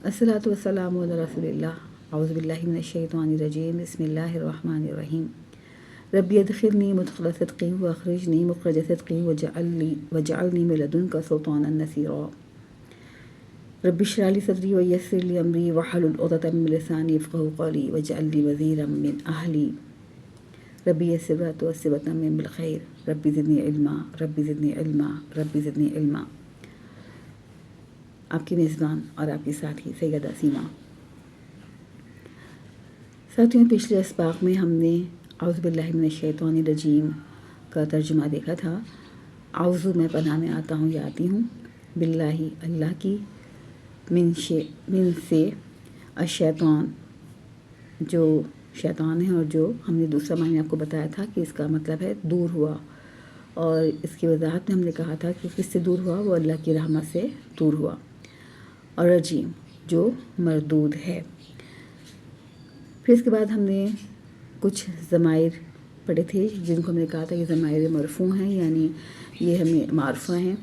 अस्सलातु वस्सलामु अला रसूलिल्लाह औज़ु बिल्लाहि मिनश्शैतानिर्रजीम बिस्मिल्लाहिर्रहमानिर्रहीम रब्बी अदखिलनी मुदखिल सिद्क़ी व अखरिजनी मुखरज सिद्क़ी वजअलनी मिन लदुनका सुल्तानन नसीरा रब्बी इश्रह ली सदरी व यस्सिर ली अमरी वहलुल उक़दतम मिन लिसानी यफ़क़हू क़ौली वजअल ली वज़ीरम मिन अहली रब्बी यस्सिर व तुयस्सिर व तम्मिम बिल खैर रब्बी ज़िदनी इल्मा रब्बी ज़िदनी इल्मा रब्बी ज़िदनी इल्मा। आपकी मेज़बान और आपकी साथी सैयदा सीमा। साथियों, पिछले अस्बाक़ में हमने औज़ु बिल्लाहि मिनश्शैतानिर्रजीम का तर्जुमा देखा था। औज़ु मैं पनाह में आता हूँ या आती हूँ, बिल्लाहि अल्लाह की, मिन से अशैतान जो शैतान है, और जो हमने दूसरा मायने आपको बताया था कि इसका मतलब है दूर हुआ, और इसकी वजाहत में हमने कहा था कि किससे दूर हुआ, वो अल्लाह की रहमत से दूर हुआ। और रजीम जो मरदूद है। फिर इसके बाद हमने कुछ ज़माइर पढ़े थे जिनको हमने कहा था कि ज़माइर मरफ़ू हैं, यानी ये हमें मारफ़ा हैं,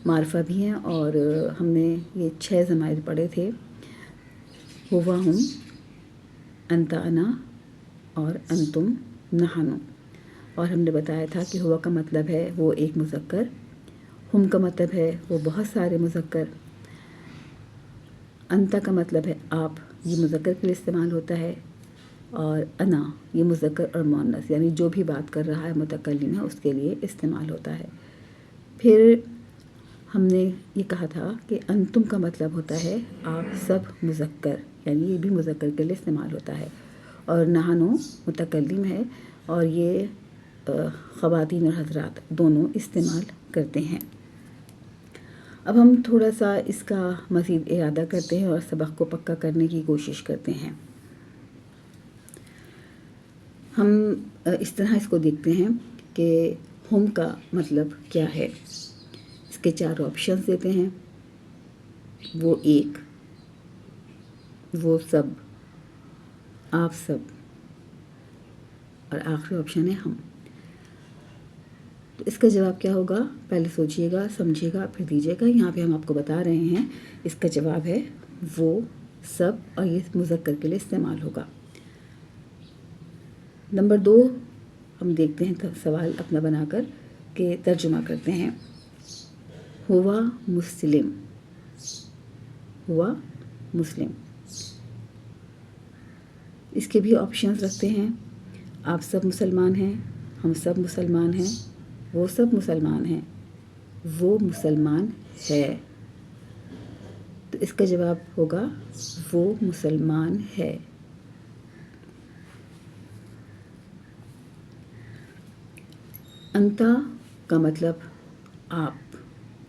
मारफ़ा भी हैं। और हमने ये 6 ज़माइर पढ़े थे, हुवा हम, अंता अना और अंतुम नहनु। और हमने बताया था कि हुआ का मतलब है वो एक मुज़क्कर, हम का मतलब है वो बहुत सारे मुज़क्कर, अंता का मतलब है आप, ये मुज़क्कर के लिए इस्तेमाल होता है, और अना ये मुज़क्कर और मुअन्नस यानी जो भी बात कर रहा है मुतकल्लिम है उसके लिए इस्तेमाल होता है। फिर हमने ये कहा था कि अंतुम का मतलब होता है आप सब मुज़क्कर, यानी ये भी मुज़क्कर के लिए इस्तेमाल होता है, और नहनु मुतकल्लिम है, और ये ख़वातीन और हज़रात दोनों इस्तेमाल करते हैं। अब हम थोड़ा सा इसका मज़ीद इरादा करते हैं और सबक को पक्का करने की कोशिश करते हैं। हम इस तरह इसको देखते हैं कि हम का मतलब क्या है। इसके 4 ऑप्शंस देते हैं, वो एक, वो सब, आप सब, और आखिरी ऑप्शन है हम। तो इसका जवाब क्या होगा, पहले सोचिएगा, समझिएगा, फिर दीजिएगा। यहाँ पे हम आपको बता रहे हैं इसका जवाब है वो सब, और ये मुज़क्कर के लिए इस्तेमाल होगा। नंबर 2 हम देखते हैं सवाल अपना बनाकर के तर्जुमा करते हैं। हुआ मुस्लिम, हुआ मुस्लिम, इसके भी ऑप्शंस रखते हैं। आप सब मुसलमान हैं, हम सब मुसलमान हैं, वो सब मुसलमान हैं, वो मुसलमान है। तो इसका जवाब होगा वो मुसलमान है। अंता का मतलब आप,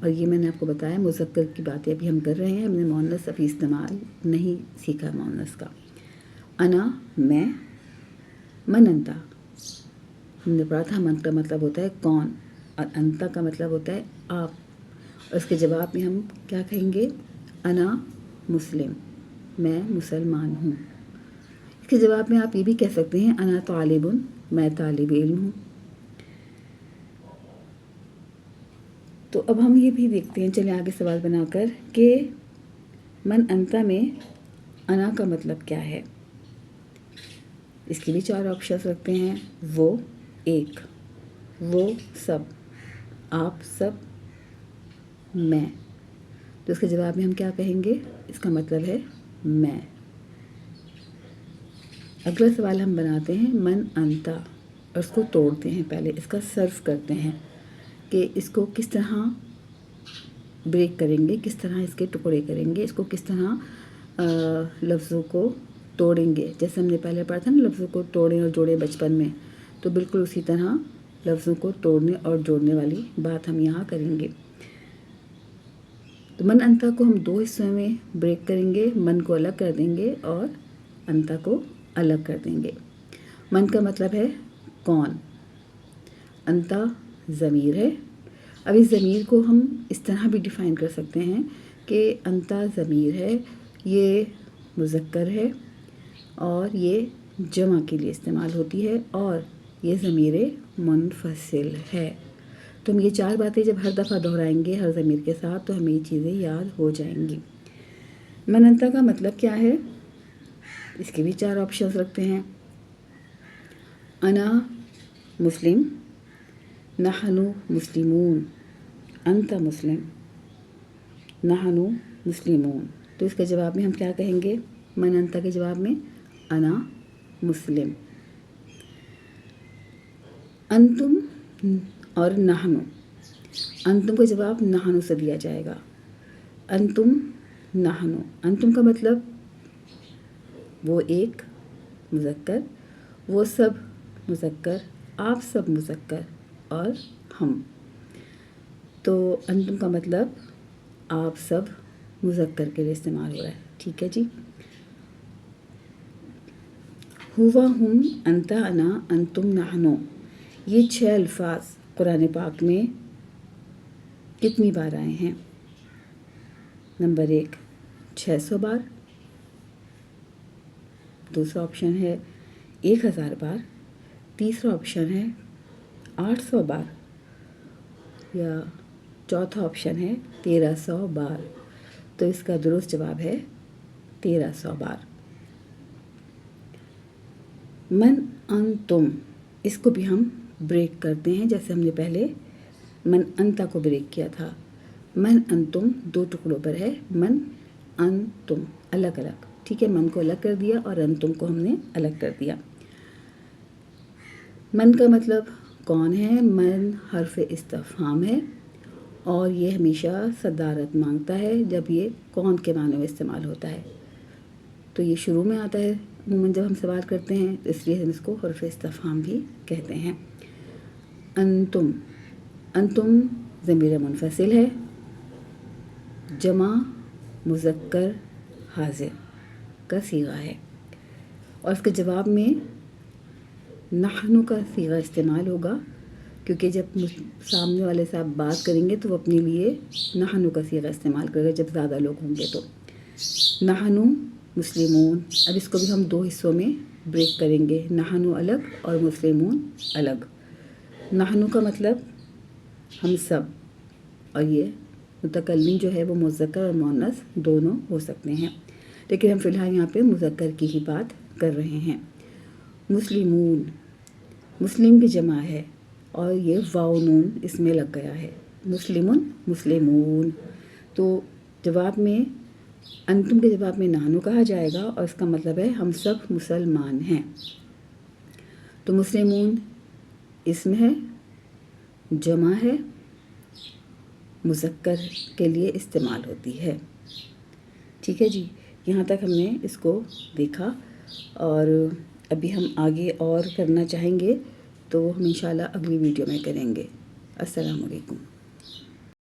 और ये मैंने आपको बताया मुज़क्कर की बातें अभी हम कर रहे हैं, हमने मुअन्नस अभी इस्तेमाल नहीं सीखा मुअन्नस का। अना मैं, मन अंता हमने पढ़ा था, मन का मतलब होता है कौन, और अंता का मतलब होता है आप, और इसके जवाब में हम क्या कहेंगे, अना मुस्लिम, मैं मुसलमान हूँ। इसके जवाब में आप ये भी कह सकते हैं अना तालिबुन, मैं तालिब इल्म हूँ। तो अब हम ये भी देखते हैं, चलिए आगे सवाल बनाकर, कि मन अंता में अना का मतलब क्या है। इसके भी 4 ऑप्शंस रखते हैं, वो एक, वो सब, आप सब, मैं। तो इसके जवाब में हम क्या कहेंगे, इसका मतलब है मैं। अगला सवाल हम बनाते हैं मन अंता, और इसको तोड़ते हैं, पहले इसका सर्व करते हैं कि इसको किस तरह ब्रेक करेंगे, किस तरह इसके टुकड़े करेंगे, इसको किस तरह लफ्ज़ों को तोड़ेंगे। जैसे हमने पहले पढ़ा था ना, लफ्ज़ों को तोड़ें और जोड़ें बचपन में, तो बिल्कुल उसी तरह लफ्ज़ों को तोड़ने और जोड़ने वाली बात हम यहाँ करेंगे। तो मन अंता को हम 2 हिस्सों में ब्रेक करेंगे, मन को अलग कर देंगे और अंता को अलग कर देंगे। मन का मतलब है कौन, अंता ज़मीर है। अब इस ज़मीर को हम इस तरह भी डिफ़ाइन कर सकते हैं कि अंता ज़मीर है, ये मुज़क्कर है, और ये जमा के लिए इस्तेमाल होती है, और ये ज़मीर मुनफ़सिल है। तो हम ये 4 बातें जब हर दफ़ा दोहराएंगे हर ज़मीर के साथ, तो हमें ये चीज़ें याद हो जाएंगी। من انتا کا مطلب کیا ہے؟ اس کے بھی 4 آپشنز رکھتے ہیں. انا مسلم، نحنو مسلمون، انت مسلم، نحنو مسلمون. تو اس کے جواب میں ہم کیا کہیں گے؟ من انتا کے جواب میں انا مسلم. انتم اور نحنو، انتم کا جواب نحنو سے دیا جائے گا. انتم نحنو، انتم کا مطلب وہ ایک مذکر، وہ سب مذکر، آپ سب مذکر اور ہم. تو انتم کا مطلب آپ سب مذکر کے لیے استعمال ہو رہا ہے. ٹھیک ہے جی. ہوا، ہم، انتا، انا، انتم، نحنو، یہ 6 الفاظ قرآن پاک میں کتنی بار آئے ہیں؟ نمبر 1 600 بار، دوسرا آپشن ہے 1000 بار، تیسرا آپشن ہے 800 بار، یا چوتھا آپشن ہے 1300 بار. تو اس کا درست جواب ہے 1300 بار. من انتم، اس کو بھی ہم بریک کرتے ہیں جیسے ہم نے پہلے من انتا کو بریک کیا تھا. من انتم 2 ٹکڑوں پر ہے. من انتم الگ الگ. ٹھیک ہے، من کو الگ کر دیا اور انتم کو ہم نے الگ کر دیا. من کا مطلب کون ہے؟ من حرف استفہام ہے اور یہ ہمیشہ صدارت مانگتا ہے جب یہ کون کے معنی میں استعمال ہوتا ہے. تو یہ شروع میں آتا ہے عموماً جب ہم سوال کرتے ہیں، اس لیے ہم اس کو حرف استفہام بھی کہتے ہیں. انتم، انتم ضمیر منفصل ہے، جمع مذکر حاضر کا صیغہ ہے اور اس کے جواب میں نحنو کا صیغہ استعمال ہوگا، کیونکہ جب سامنے والے سے آپ بات کریں گے تو وہ اپنے لیے نحنو کا صیغہ استعمال کرے گا جب زیادہ لوگ ہوں گے. تو نحنو مسلمون. اب اس کو بھی ہم 2 حصوں میں بریک کریں گے، نحنو الگ اور مسلمون الگ. نحنو کا مطلب ہم سب، اور یہ متکلم جو ہے وہ مذکر اور مؤنث دونوں ہو سکتے ہیں، لیکن ہم فی الحال یہاں پہ مذکر کی ہی بات کر رہے ہیں. مسلمون، مسلم کی جمع ہے اور یہ واو نون اس میں لگ گیا ہے. مسلمون، مسلمون. تو جواب میں انتم کے جواب میں نحنو کہا جائے گا اور اس کا مطلب ہے ہم سب مسلمان ہیں. تو مسلمون اسم ہے، جمع ہے، مذکر کے لیے استعمال ہوتی ہے. ٹھیک ہے جی. یہاں تک ہم نے اس کو دیکھا اور ابھی ہم آگے اور کرنا چاہیں گے تو ہم انشاءاللہ اگلی ویڈیو میں کریں گے. السلام علیکم.